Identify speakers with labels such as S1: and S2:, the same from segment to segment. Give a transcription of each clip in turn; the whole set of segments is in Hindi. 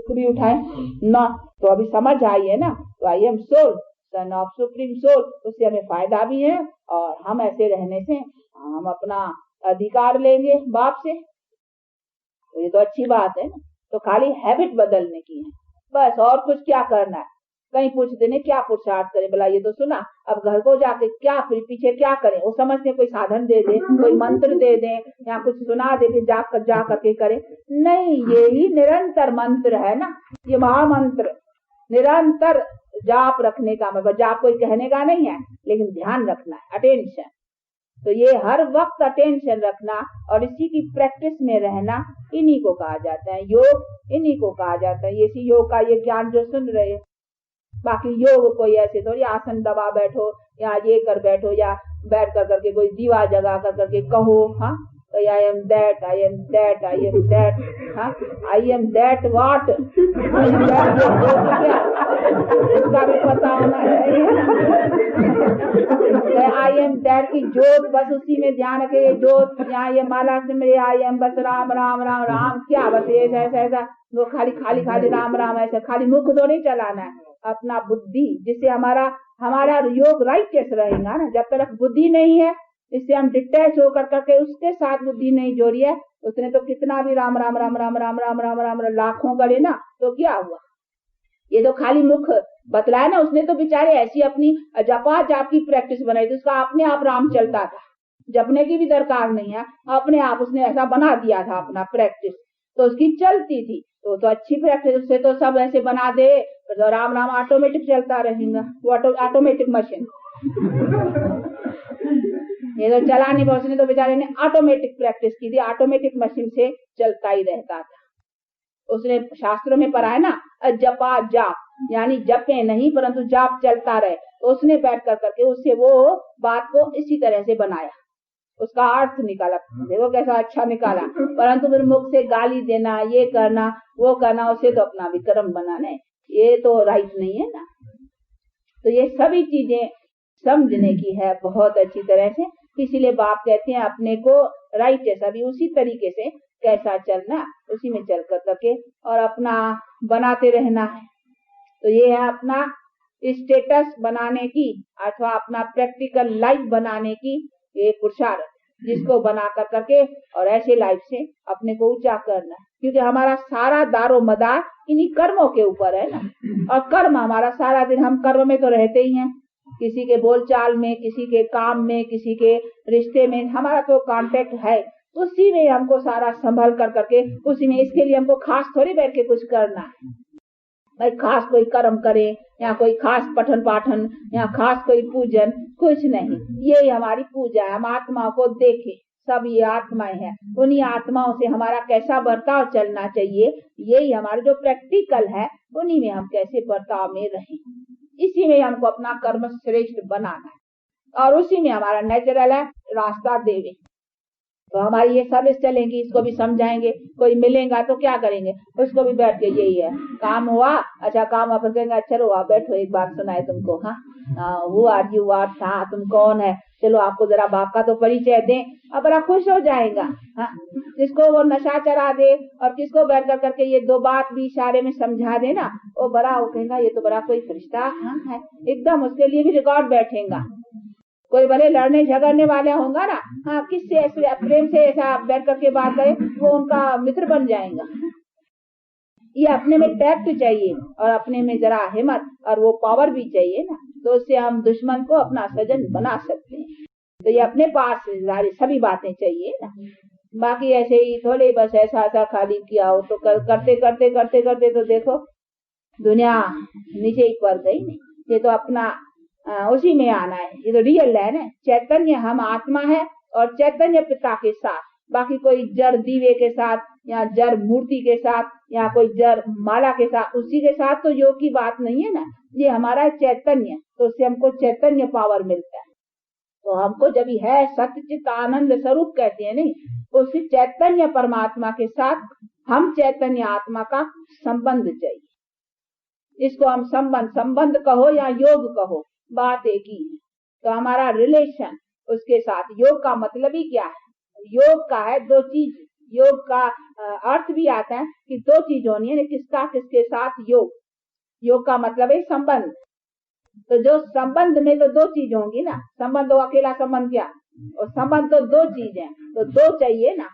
S1: दुख भी उठाए ना। तो अभी समझ आई है ना, तो I am soul, son of supreme soul, उससे हमें फायदा भी है और हम ऐसे रहने से हम अपना अधिकार लेंगे बाप से। तो ये तो अच्छी बात है ना। तो खाली हैबिट बदलने की है बस, और कुछ क्या करना है। कहीं पूछते नहीं क्या पुरुषार्थ करें, बोला ये तो सुना, अब घर को जाके क्या फिर पीछे क्या करें। वो समझते कोई साधन दे दे, कोई मंत्र दे दे या कुछ सुना दे के जा करके करें। नहीं, ये ही निरंतर मंत्र है ना, ये महामंत्र। निरंतर जाप रखने का मतलब जाप कोई कहने का नहीं है, लेकिन ध्यान रखना है, अटेंशन। तो ये हर वक्त अटेंशन रखना और इसी की प्रैक्टिस में रहना, इन्हीं को कहा जाता है योग, इन्हीं को कहा जाता है। इसी योग का ये ज्ञान जो सुन रहे हो। बाकी योग कोई ऐसे थोड़ी आसन दबा बैठो या ये कर बैठो या बैठ कर करके कोई दीवा जगा कर करके कहो, हाँ तो I M that, I am that, I am that, हाँ आई एम दैट व्हाट, इसका भी पता होना चाहिए। आई एम दैट की जोत, बस उसी में ध्यान रखे, ये जोत यहाँ ये माला से मेरे आई एम बस राम राम राम राम, क्या बस ऐसा ऐसा ऐसा वो खाली खाली खाली राम राम ऐसा खाली मुख तो नहीं चलाना है। अपना बुद्धि, जिससे हमारा योग राइटियस रहेगा ना। जब तक बुद्धि नहीं है, इससे हम डिटैच होकर करके उसके साथ बुद्धि नहीं जोड़ी है, उसने तो कितना भी राम राम राम राम राम राम राम राम लाखों करे ना, तो क्या हुआ। ये तो खाली मुख बतलाया ना, उसने तो बेचारे ऐसी अपनी जपा जाप की प्रैक्टिस बनाई थी, उसका अपने आप राम चलता था, जपने की भी दरकार नहीं है, अपने आप उसने ऐसा बना दिया था अपना प्रैक्टिस, तो उसकी चलती थी। तो अच्छी प्रैक्टिस, उससे तो सब ऐसे बना दे तो राम राम ऑटोमेटिक चलता रहेगा, वो ऑटोमेटिक मशीन। ये तो चला नहीं, उसने तो बेचारे ने ऑटोमेटिक प्रैक्टिस की थी, ऑटोमेटिक मशीन से चलता ही रहता था। उसने शास्त्रों में पढ़ा है ना, जपा जाप, यानी जपे नहीं परंतु जाप चलता रहे। तो उसने बैठ कर करके उससे वो बात को इसी तरह से बनाया, उसका अर्थ निकाला, देखो कैसा अच्छा निकाला। परंतु फिर मुख से गाली देना, ये करना वो करना, उसे तो अपना विक्रम बनाना, ये तो राइट नहीं है ना। तो ये सभी चीजें समझने की है बहुत अच्छी तरह से। इसीलिए बाप कहते हैं अपने को राइट है सभी उसी तरीके से कैसा चलना, उसी में चल कर करके और अपना बनाते रहना है। तो ये है अपना स्टेटस बनाने की अथवा अपना प्रैक्टिकल लाइफ बनाने की ये पुरुषार्थ, जिसको बना कर करके और ऐसे लाइफ से अपने को ऊंचा करना है। क्योंकि हमारा सारा दारो मदार इन्हीं कर्मों के ऊपर है ना, और कर्म हमारा सारा दिन, हम कर्म में तो रहते ही हैं, किसी के बोलचाल में, किसी के काम में, किसी के रिश्ते में हमारा तो कांटेक्ट है, उसी में हमको सारा संभल कर करके उसी में। इसके लिए हमको खास थोड़ी बैठ के कुछ करना है भाई, खास कोई कर्म करे या कोई खास पठन पाठन या खास कोई पूजन, कुछ नहीं। ये हमारी पूजा है, हम आत्माओं को देखें, सब ये आत्माएं हैं, उन्हीं आत्माओं से हमारा कैसा बर्ताव चलना चाहिए, यही हमारा जो प्रैक्टिकल है, उन्हीं में हम कैसे बर्ताव में रहें, इसी में हमको अपना कर्म श्रेष्ठ बनाना है और उसी में हमारा नेचुरल है रास्ता देवे। तो हमारी ये सर्विस चलेंगी, इसको भी समझाएंगे। कोई मिलेगा तो क्या करेंगे, उसको भी बैठ के यही है काम हुआ, अच्छा काम अपन कहेंगे, अच्छा रो आप बैठो एक बात सुनाए तुमको, हाँ वो आर यू आर था, तुम कौन है, चलो आपको जरा बाप का तो परिचय दें, अब बड़ा खुश हो जाएगा। हाँ, जिसको वो नशा चढ़ा दे और किसको बैठ कर करके ये दो बात भी इशारे में समझा दे ना, वो बड़ा वो कहेगा ये तो बड़ा कोई फरिश्ता हाँ है, एकदम उसके लिए भी रिकॉर्ड बैठेगा। कोई भले लड़ने झगड़ने वाले होगा ना, हाँ किससे ऐसे प्रेम से ऐसा बैठ करके बात करे, वो उनका मित्र बन जाएगा। ये अपने में टैक्ट चाहिए और अपने में जरा हिम्मत और वो पावर भी चाहिए ना, तो उससे हम दुश्मन को अपना सजन बना सकते हैं। तो ये अपने पास सभी बातें चाहिए ना, बाकी ऐसे ही थोड़े बस ऐसा ऐसा खाली किया हो तो करते करते करते करते तो देखो दुनिया नीचे ही पड़ गई। नहीं, ये तो अपना उसी में आना है, ये तो रियल है ना। चैतन्य हम आत्मा है और चैतन्य पिता के साथ, बाकी कोई जड़ दीवे के साथ या जड़ मूर्ति के साथ या कोई जड़ माला के साथ, उसी के साथ तो योग की बात नहीं है ना। ये हमारा चैतन्य, तो उससे हमको चैतन्य पावर मिलता है। तो हमको जब है सच्चित आनंद स्वरूप कहते हैं नहीं, तो उसी चैतन्य परमात्मा के साथ हम चैतन्य आत्मा का संबंध चाहिए। इसको हम संबंध कहो या योग कहो, बात एक ही है। तो हमारा रिलेशन उसके साथ, योग का मतलब ही क्या है, योग का है दो चीज, योग का अर्थ भी आता है कि दो चीज होनी है, किसका किसके साथ योग। योग का मतलब है संबंध। तो जो संबंध में तो दो चीज होंगी ना, संबंध तो अकेला संबंध क्या, और संबंध तो दो चीज है, तो दो चाहिए ना।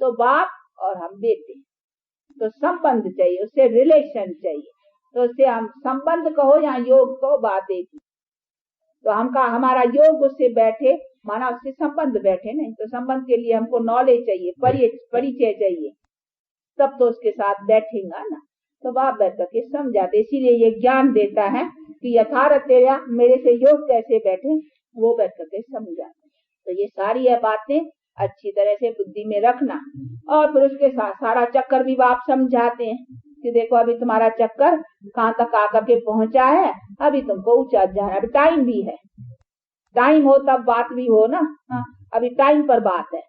S1: तो बाप और हम बेटे, तो संबंध चाहिए, उससे रिलेशन चाहिए। तो उससे हम संबंध कहो या योग कहो, बात एक ही। तो हमारा योग उससे बैठे, माना उससे संबंध बैठे नहीं, तो संबंध के लिए हमको नॉलेज चाहिए, परिचय चाहिए, तब तो उसके साथ बैठेगा ना। तो बाप बैठ करके समझाते, इसीलिए ये ज्ञान देता है कि यथार्थ तेरा मेरे से योग कैसे बैठे, वो बैठ करके समझाते। तो ये सारी है बातें अच्छी तरह से बुद्धि में रखना। और फिर उसके साथ सारा चक्कर भी बाप समझाते हैं कि देखो अभी तुम्हारा चक्कर कहाँ तक आकर के पहुंचा है, अभी तुमको ऊंचा जाना है, अभी टाइम भी है, टाइम हो तब बात भी हो ना। हाँ, अभी टाइम पर बात है,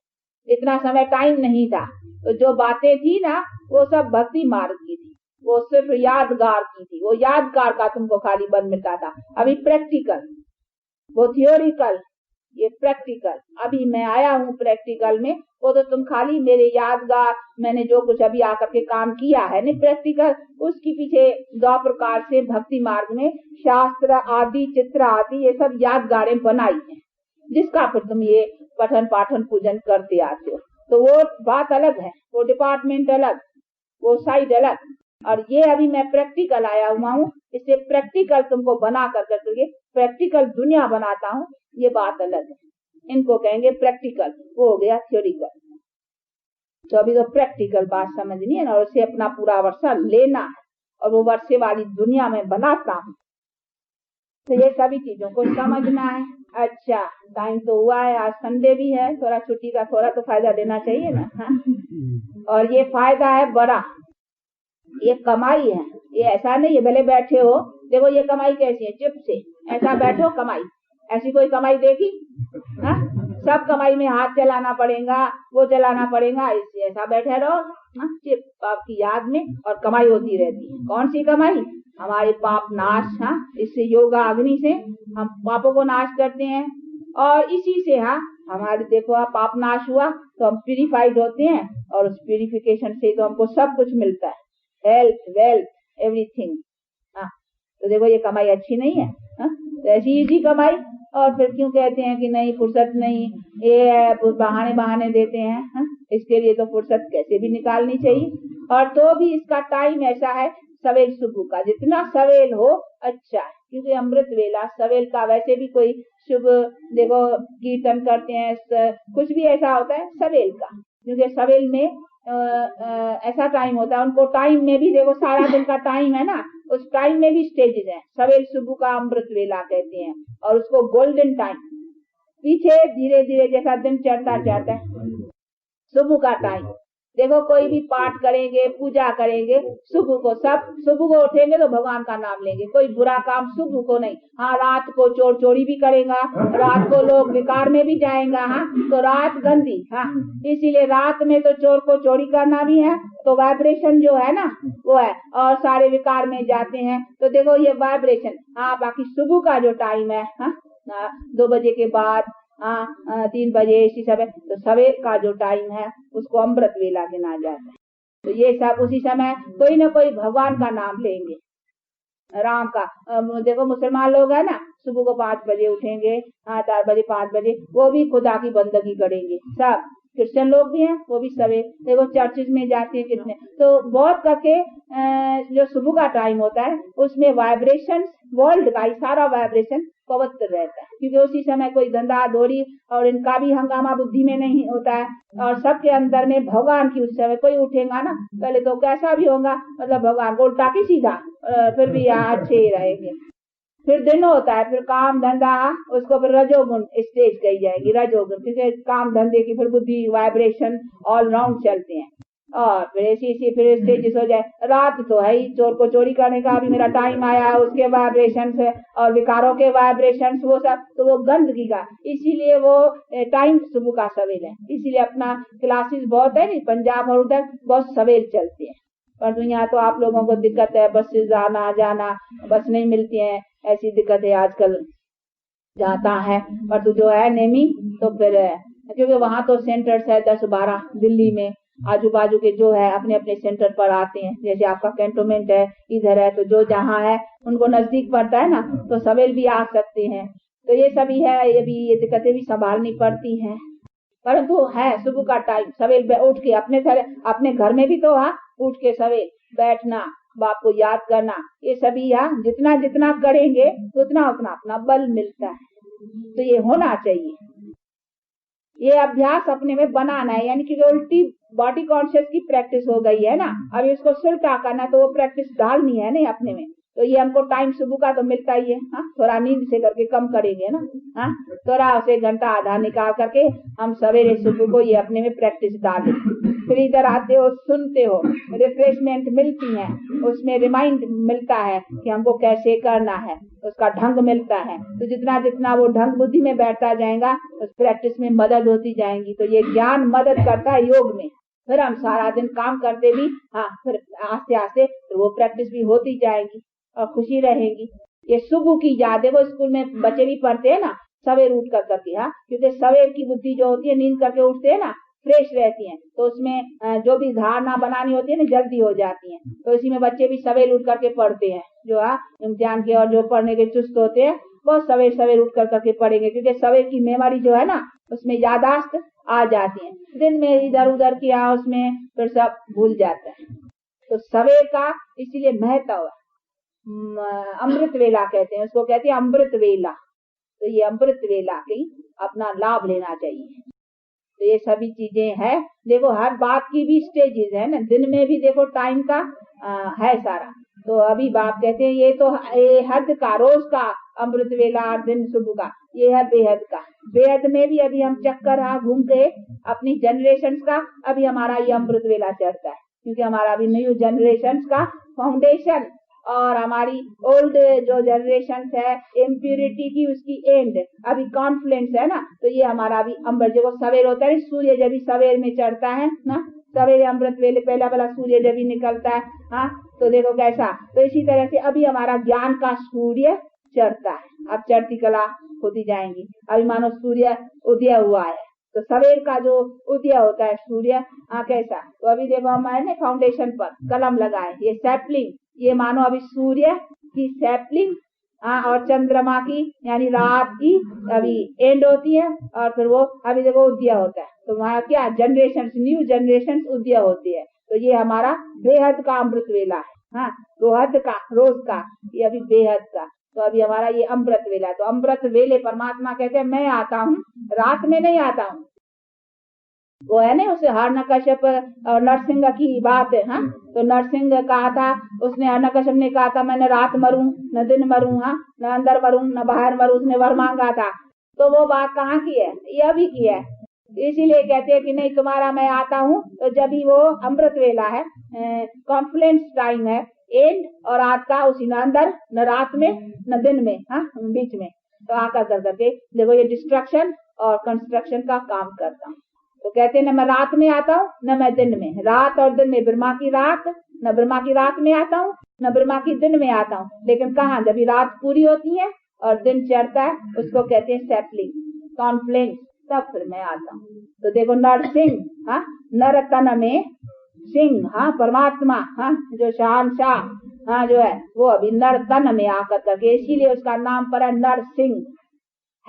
S1: इतना समय टाइम नहीं था। तो जो बातें थी ना वो सब भक्ति मार्ग की थी, वो सिर्फ यादगार की थी, वो यादगार का तुमको खाली बन मिलता था। अभी प्रैक्टिकल, वो थियोरिकल, ये प्रैक्टिकल। अभी मैं आया हूँ प्रैक्टिकल में, वो तो तुम खाली मेरे यादगार, मैंने जो कुछ अभी आकर के काम किया है नहीं प्रैक्टिकल, उसके पीछे दो प्रकार से भक्ति मार्ग में शास्त्र आदि, चित्र आदि, ये सब यादगारें बनाई हैं, जिसका फिर तुम ये पठन पाठन पूजन करते आते हो। तो वो बात अलग है, वो डिपार्टमेंट अलग, वो साइड अलग। और ये अभी मैं प्रैक्टिकल आया हुआ हूँ, इससे प्रैक्टिकल तुमको बना करके प्रैक्टिकल दुनिया बनाता हूँ, ये बात अलग है। इनको कहेंगे प्रैक्टिकल, वो हो गया थ्योरिकल। तो अभी तो प्रैक्टिकल बात समझनी है ना, और उसे अपना पूरा वर्षा लेना है, और वो वर्षे वाली दुनिया में बनाता हूँ। तो ये सभी चीजों को समझना है। अच्छा, टाइम तो हुआ है, आज संडे भी है, थोड़ा छुट्टी का थोड़ा तो फायदा लेना चाहिए ना। हाँ? और ये फायदा है बड़ा, ये कमाई है, ये ऐसा नहीं है भले बैठे हो, देखो ये कमाई कैसी है, चिप से ऐसा बैठो कमाई, ऐसी कोई कमाई देखी? हाँ? सब कमाई में हाथ चलाना पड़ेगा, वो चलाना पड़ेगा, इससे ऐसा बैठे रहो चिप आपकी याद में, और कमाई होती रहती है। कौन सी कमाई? हमारे पाप नाश। हाँ, इससे योगा अग्नि से हम पापों को नाश करते हैं, और इसी से हाँ हमारे देखो पाप नाश हुआ तो हम प्यूरिफाइड होते हैं, और उस प्यूरिफिकेशन से तो हमको सब कुछ मिलता है, हेल्थ, वेल्थ, एवरीथिंग। हाँ, तो देखो ये कमाई अच्छी नहीं है? हाँ? तो ऐसी इजी कमाई। और फिर क्यों कहते हैं कि नहीं फुर्सत नहीं, ये बहाने देते हैं। हाँ? इसके लिए तो फुर्सत कैसे भी निकालनी चाहिए। और तो भी इसका टाइम ऐसा है सवेल सुबह का, जितना सवेल हो अच्छा है, क्योंकि अमृत वेला सवेल का वैसे भी कोई शुभ, देखो कीर्तन करते हैं, कुछ भी ऐसा होता है सवेल का, क्योंकि सवेल में ऐसा टाइम होता है। उनको टाइम में भी देखो सारा दिन का टाइम है ना, उस टाइम में भी स्टेजेस हैं। सवेल सुबह का अमृत वेला कहते हैं, और उसको गोल्डन टाइम। पीछे धीरे धीरे जैसा दिन चढ़ता जाता है, सुबह का टाइम देखो, कोई भी पाठ करेंगे, पूजा करेंगे सुबह को, सब सुबह को उठेंगे तो भगवान का नाम लेंगे, कोई बुरा काम सुबह को नहीं। हाँ, रात को चोर चोरी भी करेगा, रात को लोग विकार में भी जाएगा। हाँ, तो रात गंदी। हाँ, इसीलिए रात में तो चोर को चोरी करना भी है, तो वाइब्रेशन जो है ना वो है, और सारे विकार में जाते हैं। तो देखो ये वाइब्रेशन। हाँ, बाकी सुबह का जो टाइम है, हाँ 2 बजे के बाद, 3 बजे, इसी समय, तो सवेर का जो टाइम है उसको अमृत वेला गिना जाता है। तो ये सब उसी समय कोई न कोई भगवान का नाम लेंगे, राम का। देखो मुसलमान लोग है ना, सुबह को 5 बजे उठेंगे, 4 बजे 5 बजे, वो भी खुदा की बंदगी करेंगे। सब क्रिश्चियन लोग भी हैं, वो भी सवेर देखो चर्चेज में जाते हैं कितने। तो बहुत करके जो सुबह का टाइम होता है उसमें वाइब्रेशन, वर्ल्ड का ही सारा वाइब्रेशन पवित्र रहता है, क्योंकि उसी समय कोई धंधा धोरी और इनका भी हंगामा बुद्धि में नहीं होता है, और सबके अंदर में भगवान की उस समय कोई उठेगा ना, पहले तो कैसा भी होगा, मतलब भगवान को उल्टा की सीधा, फिर भी यहाँ अच्छे ही रहेंगे। फिर दिन होता है, फिर काम धंधा, उसको फिर रजोगुण स्टेज कही जाएगी, रजोगुण, क्योंकि काम धंधे की फिर बुद्धि वाइब्रेशन ऑल राउंड चलते हैं। और फिर ऐसी फिर स्टेजेस हो जाए। रात तो है ही, चोर को चोरी करने का भी मेरा टाइम आया, उसके वाइब्रेशन से और विकारों के वाइब्रेशन, वो सब तो वो गंदगी का, इसीलिए वो टाइम सुबह का सवेल है। इसीलिए अपना क्लासेस बहुत है, पंजाब और उधर बहुत सवेल चलते हैं। पर यहाँ तो आप लोगों को दिक्कत है, बस से आना जाना, बस नहीं मिलती है, ऐसी दिक्कत है आजकल जाता है। पर तू जो है नेमी, तो फिर क्योंकि वहाँ तो सेंटर्स है 10-12 दिल्ली में, आजू बाजू के जो है अपने अपने सेंटर पर आते हैं। जैसे आपका कैंटोनमेंट है, इधर है, तो जो जहाँ है उनको नजदीक पड़ता है ना, तो सवेल भी आ सकते हैं। तो ये सभी है, ये दिक्कतें भी संभालनी पड़ती हैं। परंतु है सुबह का टाइम सवेल उठ के अपने घर में भी तो उठ के सवेल बैठना, बाप को याद करना, ये सभी जितना जितना करेंगे उतना उतना अपना बल मिलता है। तो ये होना चाहिए, ये अभ्यास अपने में बनाना है। यानी कि उल्टी बॉडी कॉन्शियस की प्रैक्टिस हो गई है ना, अब इसको सुलटा करना, तो वो प्रैक्टिस डालनी है नहीं अपने में। तो ये हमको टाइम सुबह का तो मिलता ही है, थोड़ा नींद से करके कम करेंगे ना, थोड़ा उसे घंटा आधा निकाल करके हम सवेरे सुबह को ये अपने में प्रैक्टिस डालें। फिर इधर आते हो, सुनते हो, रिफ्रेशमेंट मिलती है, उसमें रिमाइंड मिलता है कि हमको कैसे करना है, उसका ढंग मिलता है। तो जितना जितना वो ढंग बुद्धि में बैठता जाएगा उस प्रैक्टिस में मदद होती जाएंगी। तो ये ज्ञान मदद करता है योग में। फिर हम सारा दिन काम करते भी फिर आस्ते आस्ते वो प्रैक्टिस भी होती जाएगी और खुशी रहेगी। ये सुबह की याद है, वो स्कूल में बच्चे भी पढ़ते हैं ना, सवेर उठ कर करके, क्योंकि सवेर की बुद्धि जो होती है नींद करके उठते हैं ना, फ्रेश रहती है, तो उसमें जो भी धारणा बनानी होती है ना जल्दी हो जाती है। तो इसी में बच्चे भी सवेर उठ करके पढ़ते हैं, जो इम्तिहान के और जो पढ़ने के चुस्त होते हैं वो सवेर सवेर उठ कर करके पढ़ेंगे, क्योंकि सवेर की मेमोरी जो है ना उसमें यादाश्त आ जाती है। दिन में इधर उधर किया उसमें फिर सब भूल जाता है। तो सवेर का इसीलिए महत्व अमृत वेला कहते हैं उसको, कहते हैं अमृत वेला। तो ये अमृत वेला की अपना लाभ लेना चाहिए। तो ये सभी चीजें हैं। देखो हर बात की भी स्टेजेस है ना, दिन में भी देखो टाइम का है सारा। तो अभी बाप कहते हैं ये तो हद का रोज का अमृत वेला और दिन सुबह का, ये है बेहद का। बेहद में भी अभी हम चक्कर घूम के अपनी जनरेशन का अभी हमारा ये अमृत वेला चढ़ता है, क्योंकि हमारा अभी न्यू जनरेशन का फाउंडेशन और हमारी ओल्ड जो जनरेशन है इम्प्यूरिटी की उसकी एंड अभी कॉन्फ्लुएंस है ना। तो ये हमारा अभी अमृत जो सवेर होता है, सूर्य जब सवेर में चढ़ता है ना, सवेरे अमृत वेले पहला वाला सूर्य जब निकलता है, तो देखो कैसा। तो इसी तरह से अभी हमारा ज्ञान का सूर्य चढ़ता है। अब चढ़ती कला होती जाएंगी। अभी मानो सूर्य उदय हुआ है, तो सवेर का जो उदय होता है सूर्य कैसा। तो अभी देखो हमारे फाउंडेशन पर कलम लगाए, ये सैपलिंग, ये मानो अभी सूर्य की सैपलिंग और चंद्रमा की यानी रात की अभी एंड होती है, और फिर वो अभी देखो उदय होता है। तो हमारा क्या जनरेशन, न्यू जनरेशन उदय होती है। तो ये हमारा बेहद का अमृत वेला है। तो हद का रोज का, ये अभी बेहद का। तो अभी हमारा ये अमृत वेला है। तो अमृत वेले परमात्मा कहते हैं मैं आता हूँ, रात में नहीं आता हूँ। वो है ना उसे हिरण्यकश्यप और नरसिंह की बात है। तो नरसिंह कहा था, उसने हिरण्यकश्यप ने कहा था मैंने रात मरूं न दिन मरूं, न अंदर मरूं न बाहर मरूं, उसने वर मांगा था। तो वो बात कहाँ की है, ये अभी की है। इसीलिए कहते हैं कि नहीं तुम्हारा मैं आता हूँ। तो जब भी वो अमृत वेला है, कॉन्फ्लुएंस टाइम है, एंड और रात का उसी न अंदर न रात में न दिन में, बीच में। तो आकर कर करके देखो ये डिस्ट्रक्शन और कंस्ट्रक्शन का काम करता हूँ। तो कहते हैं न मैं रात में आता हूँ न मैं दिन में। रात और दिन में ब्रह्मा की रात, न ब्रह्मा की रात में आता हूँ न ब्रह्मा की दिन में आता हूँ। लेकिन कहाँ जब रात पूरी होती है और दिन चढ़ता है उसको कहते हैं सैपलिंग, कॉन्फ्लुएंस, तब फिर मैं आता हूँ। तो देखो नरसिंह, नर तन में सिंह, परमात्मा, जो शहंशाह जो है वो अभी नर तन में आकर करके, इसीलिए उसका नाम पड़ा नरसिंह।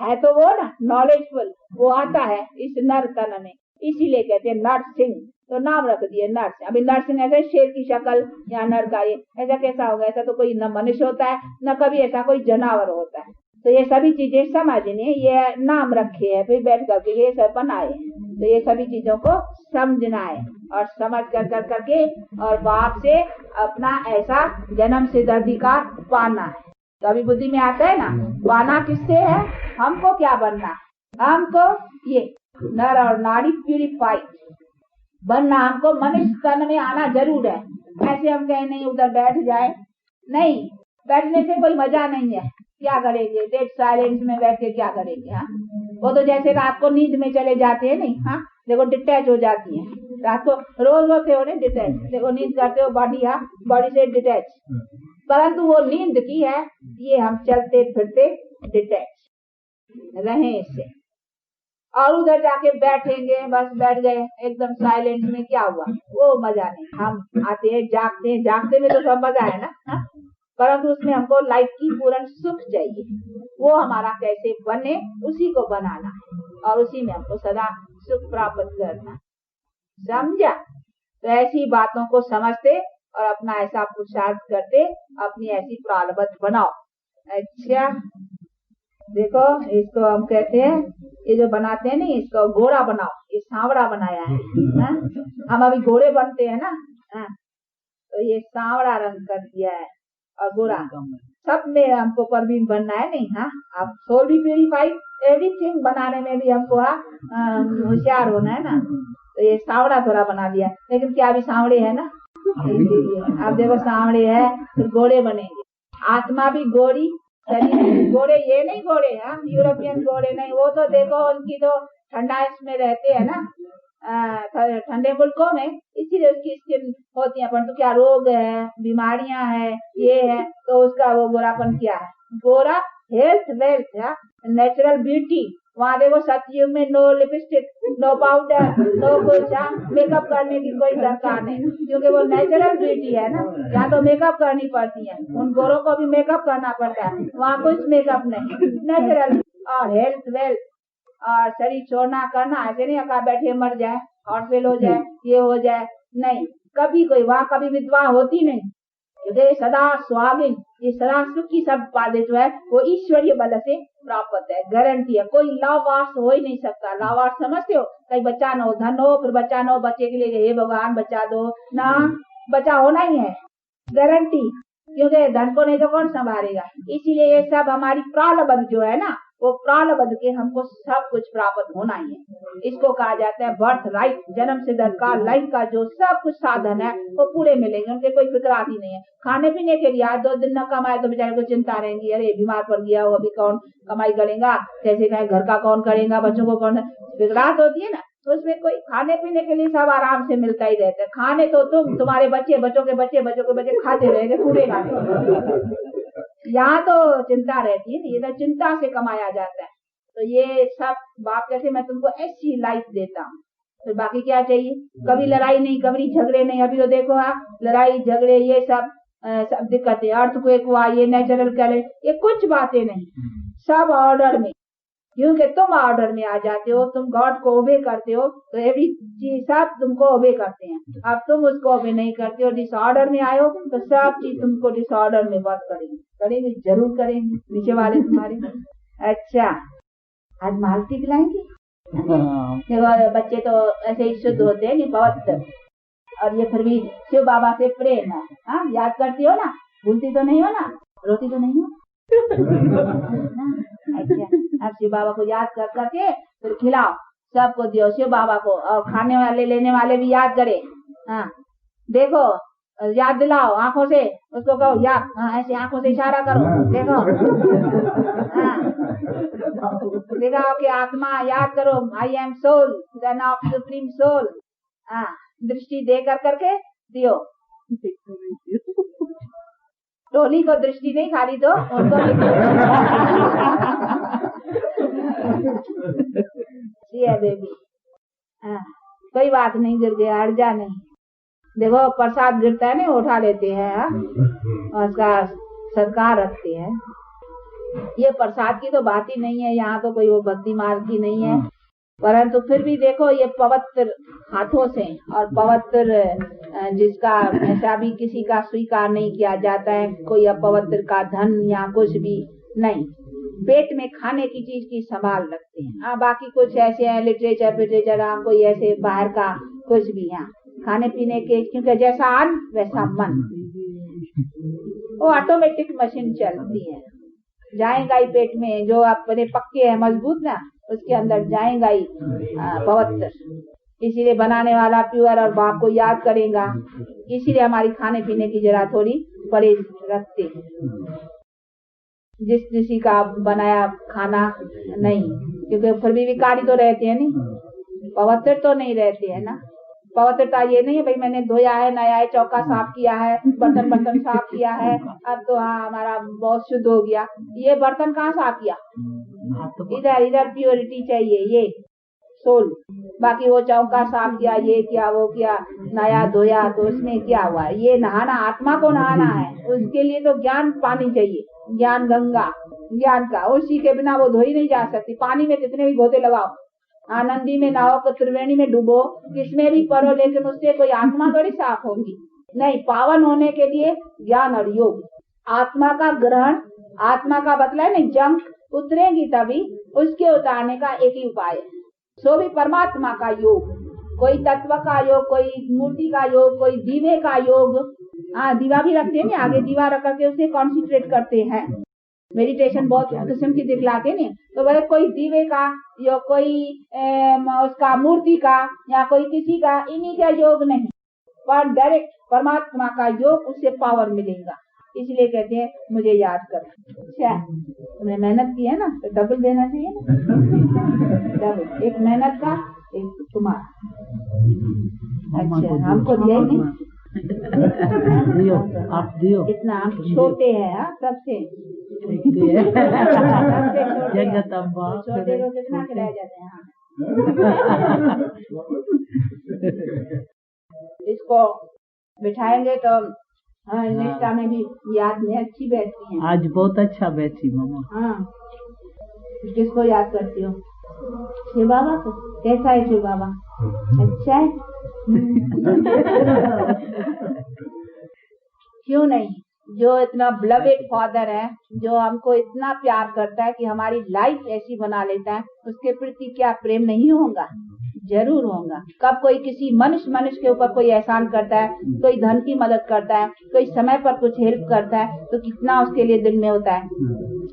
S1: है तो वो ना नॉलेजफुल, वो आता है इस नर तन में, इसीलिए कहते हैं नरसिंह। तो नाम रख दिए नरसिंह। अभी नरसिंह ऐसे शेर की शक्ल या नर का, ये ऐसा कैसा होगा? ऐसा तो कोई न मनुष्य होता है न कभी ऐसा कोई जानवर होता है। तो ये सभी चीजें समझने, ये नाम रखे है, फिर बैठ करके ये सब बनाए। तो ये सभी चीजों को समझना है और समझ कर करके और बाप से अपना ऐसा जन्म सिद्ध अधिकार पाना है। तो अभी बुद्धि में आता है ना, पाना किससे है? हमको क्या बनना है? हमको ये नर और नाड़ी प्यूरिफाइड बनना, हमको मनुष्य तन में आना जरूर है। ऐसे हम कहें नहीं उधर बैठ जाए, नहीं, बैठने से कोई मजा नहीं है। क्या करेंगे डेड साइलेंस में बैठ के, क्या करेंगे? वो तो जैसे रात को नींद में चले जाते हैं, नहीं, देखो डिटैच हो जाती है। रात को रोज होते हो ना डिटैच, देखो नींद करते हो बॉडी से डिटैच, परंतु वो नींद की है, ये हम चलते फिरते डिटैच रहे इससे। और उधर जाके बैठेंगे, बस बैठ गए एकदम साइलेंट में, क्या हुआ? वो मजा नहीं। हम आते हैं, जागते में तो सब मजा है ना, परंतु उसमें हमको लाइफ की पूर्ण सुख चाहिए। वो हमारा कैसे बने, उसी को बनाना है और उसी में हमको सदा सुख प्राप्त करना। समझा? तो ऐसी बातों को समझते और अपना ऐसा पुरुषार्थ करते, अपनी ऐसी प्रारब्ध बनाओ। अच्छा, देखो इसको हम कहते हैं, ये जो बनाते हैं ना, इसको घोड़ा बनाओ। ये सांवड़ा बनाया है ना? हम अभी घोड़े बनते हैं ना, तो ये सांवड़ा रंग कर दिया है और घोड़ा सब में हमको परवीन बनना है। नहीं, हाँ, आप सोल भी प्यूरिफाई, एवरीथिंग बनाने में भी हमको होशियार होना है ना। तो ये सांवड़ा थोड़ा बना दिया, लेकिन क्या अभी सांवड़े है ना, आप देखो सांवड़े है तो घोड़े बनेंगे। आत्मा भी घोड़ी, शरीर घोड़े, ये नहीं घोड़े, हाँ, यूरोपियन घोड़े नहीं। वो तो देखो उनकी तो ठंडा में रहते हैं ना, ठंडे मुल्कों में, इसीलिए उसकी स्किन होती है। परंतु क्या रोग है, बीमारियां है, ये है, तो उसका वो गोरापन क्या है? गोरा हेल्थ, वेल्थ, नेचुरल ब्यूटी। वहाँ देखो सतयुग में no lipstick, no powder, no कुछ, मेकअप करने की कोई दरकार नहीं, क्योंकि वो नेचुरल ब्यूटी है ना। यहाँ तो मेकअप करनी पड़ती है, उन गोरों को भी मेकअप करना पड़ता है, वहाँ कुछ मेकअप नहीं, नेचुरल। और हेल्थ, वेल्थ और शरीर छोड़ना करना, ऐसे नहीं अका बैठे मर जाए, हार्ट फेल हो जाए, ये हो जाए, नहीं, कभी कोई वहाँ कभी विधवा होती नहीं, क्योंकि सदा सुहागिन, ये सदा सुख की सब बातें जो है वो ईश्वरीय बल से प्राप्त है, गारंटी है। कोई लावार्स हो ही नहीं सकता। लावार्स समझते हो? कहीं बच्चा न हो, धन हो, फिर बच्चा न हो, बच्चे के लिए हे भगवान बच्चा दो ना, बच्चा होना ही है, गारंटी, क्योंकि धन को नहीं तो कौन संभालेगा। इसीलिए ये सब हमारी प्रारब्ध जो है ना, वो प्रारब्ध के हमको सब कुछ प्राप्त होना ही है। इसको कहा जाता है बर्थ राइट, जन्म सिद्ध अधिकार, लाइफ का जो सब कुछ साधन है वो पूरे मिलेंगे। उनके कोई फिक्रात ही नहीं है। खाने पीने के लिए आज 2 दिन न कमाए तो बेचारे को चिंता रहेगी, अरे बीमार पड़ गया वो, अभी कौन कमाई करेगा, कैसे कहे, घर का कौन करेगा, बच्चों को कौन, फिक्रात होती है ना। तो उसमें कोई खाने पीने के लिए सब आराम से मिलता ही रहता है। खाने तो तुम्हारे बच्चे, बच्चों के बच्चे, बच्चों के बच्चे खाते रहेंगे, पूरे खाते। यहाँ तो चिंता रहती है, ये तो चिंता से कमाया जाता है। तो ये सब बाप कहते मैं तुमको ऐसी लाइफ देता हूँ, फिर बाकी क्या चाहिए? कभी लड़ाई नहीं, कभी झगड़े नहीं। अभी तो देखो लड़ाई झगड़े ये सब दिक्कतें, अर्थक्वेक हुआ, ये नेचुरल कैलेंडर, ये कुछ बातें नहीं, सब ऑर्डर में, क्योंकि तुम ऑर्डर में आ जाते हो, तुम गॉड को ओबे करते हो, तो एवरी चीज सब तुमको ओबे करते हैं। अब तुम उसको ओबे नहीं करते हो, डिसऑर्डर में आए हो, तो सब चीज तुमको डिसऑर्डर में वर्क करेंगे, जरूर करेंगे नीचे वाले तुम्हारे। अच्छा, आज मालती खिलाएंगे। देखो बच्चे तो ऐसे ही शुद्ध होते हैं, नहीं पवित्र, और ये फिर भी शिव बाबा से प्रेम है। हाँ, याद करती हो ना, भूलती तो नहीं हो ना, रोती तो नहीं हो। अच्छा, अब शिव बाबा को याद कर करके फिर खिलाओ, सबको दियो शिव बाबा को, और खाने वाले लेने वाले भी याद करे। हाँ, देखो याद दिलाओ आंखों से, उसको कहो याद, हाँ ऐसे आंखों से इशारा करो, देखो। हाँ, दिखाओ कि आत्मा याद करो, I am soul, then of supreme soul. हाँ, दृष्टि दे कर करके दियो। टोली को दृष्टि नहीं, खाली तो उनको ये बेबी। हाँ, कोई बात नहीं, गिर गया हट जा नहीं। देखो प्रसाद गिरता है ना, उठा लेते हैं और उसका सत्कार रखते हैं। ये प्रसाद की तो बात ही नहीं है, यहाँ तो कोई वो भक्ति मार्ग की नहीं है, परंतु फिर भी देखो ये पवित्र हाथों से, और पवित्र जिसका ऐसा भी किसी का स्वीकार नहीं किया जाता है, कोई अपवित्र का धन या कुछ भी नहीं। पेट में खाने की चीज की संभाल रखते हैं। हाँ, बाकी कुछ ऐसे है लिटरेचर, कोई ऐसे बाहर का कुछ भी, यहाँ खाने पीने के, क्योंकि जैसा अन्न वैसा मन, वो ऑटोमेटिक मशीन चलती है, जाएगा ही पेट में, जो अपने पक्के है मजबूत ना, उसके अंदर जाएगा ही पवित्र। इसीलिए बनाने वाला प्योर और बाप को याद करेगा, इसीलिए हमारी खाने पीने की जरा थोड़ी परहेज रखते हैं, जिस किसी का बनाया खाना नहीं, क्योंकि फिर भी विकारी तो रहते हैं, नहीं पवित्र तो नहीं रहते हैं ना। पवित्रता ये नहीं है भाई मैंने धोया है, नया है, चौका साफ किया है, बर्तन साफ किया है, अब तो हाँ हमारा बहुत शुद्ध हो गया। ये बर्तन कहाँ साफ किया? इधर प्योरिटी चाहिए। ये सोल। बाकी वो चौका साफ किया, ये किया, वो किया, नया धोया, तो उसमें क्या हुआ? ये नहाना आत्मा को नहाना है, उसके लिए तो ज्ञान पानी चाहिए, ज्ञान गंगा, ज्ञान का। उसी के बिना वो धोई नहीं जा सकती। पानी में कितने भी गोते लगाओ, आनंदी में नहाओ, त्रिवेणी में डूबो, किसमें भी पढ़ो, लेकिन उससे कोई आत्मा थोड़ी साफ होगी। नहीं, पावन होने के लिए ज्ञान और योग। आत्मा का ग्रहण, आत्मा का बतला नहीं, जंग उतरेगी तभी, उसके उतारने का एक ही उपाय है, सो भी परमात्मा का योग। कोई तत्व का योग, कोई मूर्ति का योग, कोई दीवे का योग। दीवा भी रखते हैं, आगे दीवा रख करके उसे कॉन्सेंट्रेट करते हैं। मेडिटेशन बहुत किस्म की दिखलाते नहीं, तो बोले कोई दीवे का या कोई उसका मूर्ति का या कोई किसी का, इन्हीं का योग नहीं, पर डायरेक्ट परमात्मा का योग, उससे पावर मिलेगा। इसलिए कहते हैं मुझे याद करो। अच्छा, तुमने मेहनत की है ना, तो डबल देना चाहिए ना, डबल। एक मेहनत का, एक तुम्हारा। अच्छा, हमको दिया ही नहीं।
S2: दियो, आप दियो।
S1: इतना हम छोटे हैं सबसे, छोटे को कितना खिलाए जाते हैं। इसको बिठाएंगे तो निष्ठा में भी याद में अच्छी बैठती है।
S2: आज बहुत अच्छा बैठी मामा।
S1: हाँ, किसको याद करती हो? शिव बाबा को। कैसा है शिव बाबा? अच्छा है। क्यों नहीं? जो इतना ब्लवेड फादर है, जो हमको इतना प्यार करता है कि हमारी लाइफ ऐसी बना लेता है, उसके प्रति क्या प्रेम नहीं होगा? जरूर होगा। कब कोई किसी मनुष्य के ऊपर कोई एहसान करता है, कोई धन की मदद करता है, कोई समय पर कुछ हेल्प करता है, तो कितना उसके लिए दिल में होता है,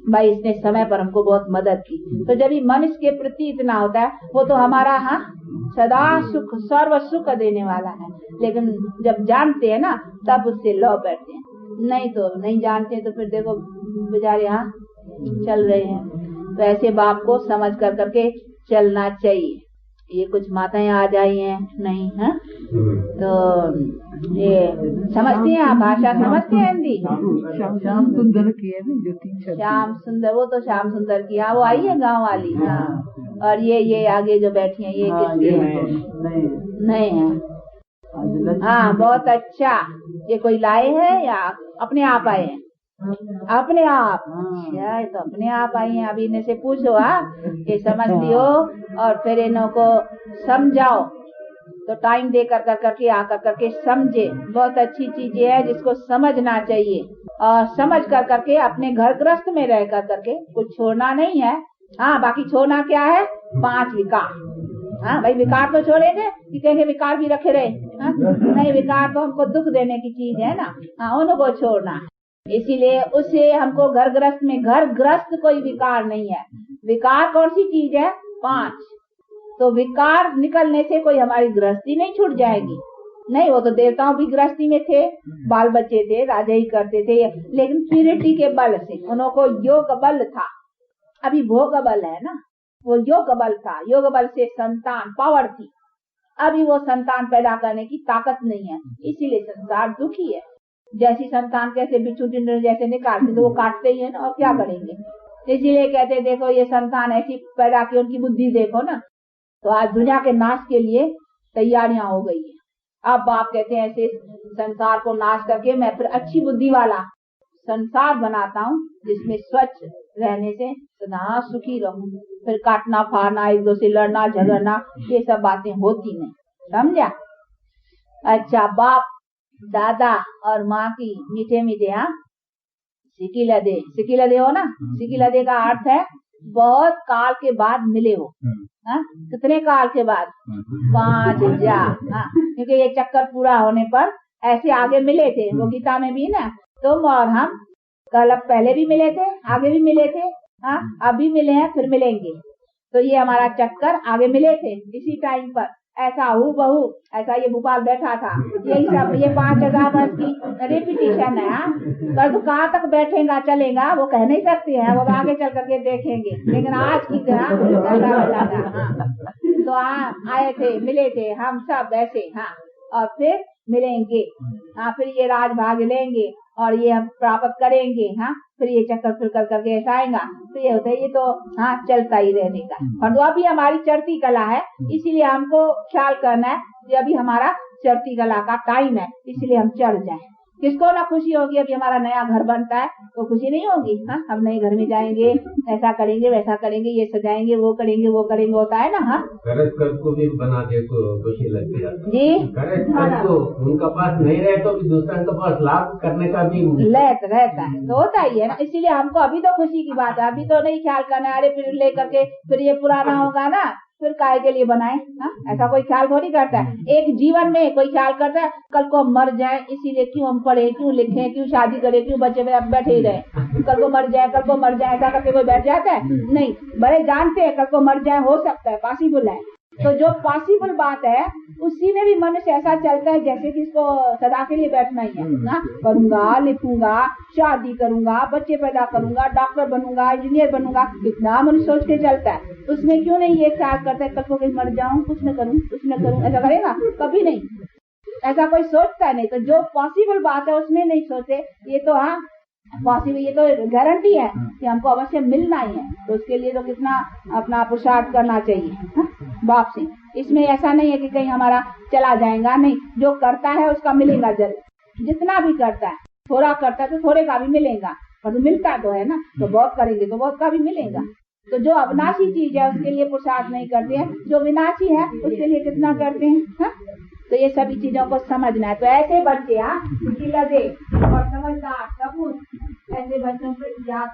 S1: भाई इसने समय पर हमको बहुत मदद की। तो जब मनुष्य के प्रति इतना होता है, वो तो हमारा सदा सुख, सर्व सुख देने वाला है। लेकिन जब जानते हैं ना, तब उससे लौ बैठते हैं। नहीं तो नहीं जानते, तो फिर देखो बेचारे चल रहे हैं। तो ऐसे बाप को समझ कर करके चलना चाहिए। ये कुछ माताएं आ जाई हैं, नहीं है तो ये समझती हैं आप? भाषा समझती हैं हिंदी?
S2: श्याम सुंदर की है ना, जो टीचर।
S1: श्याम सुंदर, वो तो श्याम सुंदर की। वो आई है गांव वाली। हाँ, और ये आगे जो बैठी हैं, ये किसकी है? नहीं है। हाँ, बहुत अच्छा। ये कोई लाए हैं या अपने आप आए हैं? अपने आप। अच्छा, तो अपने आप आई हैं। अभी इन्हें से पूछो ये समझती हो, और फिर इन्हों को समझाओ, तो टाइम दे कर करके आकर करके समझे। बहुत अच्छी चीज है जिसको समझना चाहिए, और समझ कर करके अपने घर गृहस्थ में रह कर करके कुछ छोड़ना नहीं है। बाकी छोड़ना क्या है? 5 विकार। भाई विकार तो छोड़ेंगे कि कहेंगे विकार भी रखे रहे? नहीं, विकार तो हमको दुख देने की चीज है ना, उनको छोड़ना है। इसीलिए उसे हमको घर गृहस्थ कोई विकार नहीं है। विकार कौन सी चीज है? 5। तो विकार निकलने से कोई हमारी गृहस्थी नहीं छूट जाएगी। नहीं, वो तो देवताओं भी गृहस्थी में थे, बाल बच्चे थे, राजा ही करते थे, लेकिन प्यूरिटी के बल से उनको योग बल था। अभी भोग बल है ना, वो योग बल था। योग बल से संतान पावर थी। अभी वो संतान पैदा करने की ताकत नहीं है, इसीलिए संसार दुखी है। जैसी संतान कैसे बिच्छू टिंडर जैसे निकालते, तो वो काटते ही है ना, और क्या करेंगे? इसीलिए कहते देखो ये संतान ऐसी पैदा की, उनकी बुद्धि देखो ना। तो आज दुनिया के नाश के लिए तैयारियां हो गई है। अब बाप कहते हैं ऐसे संसार को नाश करके मैं फिर अच्छी बुद्धि वाला संसार बनाता हूँ, जिसमें स्वच्छ रहने से सदा सुखी रहूं। फिर काटना फाड़ना, एक दूसरे से लड़ना झगड़ना, ये सब बातें होती नहीं। समझा? अच्छा, बाप दादा और माँ की मीठे मीठे सिकिला दे हो ना। सिकिला दे का अर्थ है बहुत काल के बाद मिले हो। कितने काल के बाद? 5 क्योंकि ये चक्कर पूरा होने पर ऐसे आगे मिले थे। वो गीता में भी ना, तुम और हम कल पहले भी मिले थे, आगे भी मिले थे, अभी मिले हैं, फिर मिलेंगे। तो ये हमारा चक्कर आगे मिले थे इसी टाइम पर। ऐसा हूबहू ऐसा ये भोपाल बैठा था। यही सब ये 5000 वर्ष की रिपीटिशन है। पर तो कहाँ तक बैठेगा चलेगा वो कह नहीं सकते हैं, वो आगे चल करके देखेंगे। लेकिन आज की तरह तो आए थे, मिले थे हम सब ऐसे। और फिर मिलेंगे। फिर ये राज भाग लेंगे, और ये हम प्राप्त करेंगे, हाँ, फिर ये चक्कर फिर कर करके ऐसा आएगा, तो ये होता है, ये तो हाँ चलता ही रहने का। और अभी हमारी चढ़ती कला है, इसीलिए हमको ख्याल करना है कि अभी हमारा चढ़ती कला का टाइम है, इसलिए हम चढ़ जाएं। किसको ना खुशी होगी, अभी हमारा नया घर बनता है तो खुशी नहीं होगी, हाँ, हम नए घर में जाएंगे, ऐसा करेंगे वैसा करेंगे, ये सजाएंगे वो करेंगे होता है ना। हाँ,
S3: कर को भी बना दे तो खुशी लगती है
S1: जी,
S3: कर को उनका पास नहीं रहे तो भी दूसरा के पास लाभ करने का भी
S1: रहता है, तो होता ही है ना। इसीलिए हमको अभी तो खुशी की बात है, अभी तो नहीं ख्याल करना है, अरे फिर ले करके फिर ये पुराना होगा ना, फिर काहे के लिए बनाए, हाँ, ऐसा कोई ख्याल थोड़ी करता है। एक जीवन में कोई ख्याल करता है कल को हम मर जाए, इसीलिए क्यों हम पढ़े, क्यों लिखे, क्यों शादी करें, क्यों बच्चे में अब बैठे ही रहे, कल को मर जाए ऐसा करके कोई बैठ जाता है? नहीं, बड़े जानते हैं कल को मर जाए, हो सकता है, पॉसिबल है। तो जो पॉसिबल बात है उसी में भी मनुष्य ऐसा चलता है जैसे कि इसको सदा के लिए बैठना ही है ना, पढ़ूंगा लिखूंगा शादी करूंगा बच्चे पैदा करूंगा डॉक्टर बनूंगा इंजीनियर बनूंगा, इतना मनुष्य सोच के चलता है। उसमें क्यों नहीं ये ख्याल करता है कल को कहीं मर जाऊं, कुछ न करूं, ऐसा करेगा? कभी नहीं, ऐसा कोई सोचता नहीं। तो जो पॉसिबल बात है उसमें नहीं सोचे, ये तो हाँ पॉसिबल, ये तो गारंटी है कि हमको अवश्य मिलना ही है, तो उसके लिए तो कितना अपना पुरुषार्थ करना चाहिए बाप से। इसमें ऐसा नहीं है कि कहीं हमारा चला जाएगा, नहीं, जो करता है उसका मिलेगा जरूर, जितना भी करता है, थोड़ा करता है तो थोड़े का भी मिलेगा, पर मिलता तो है ना, तो बहुत करेंगे तो बहुत का भी मिलेगा। तो जो अविनाशी चीज है उसके लिए पुरुषार्थ नहीं करते हैं, जो विनाशी है उसके लिए कितना करते हैं, हा? तो ये सभी चीजों को समझना है। तो ऐसे बच्चे लगे और समझदार सबूत, ऐसे बच्चों को याद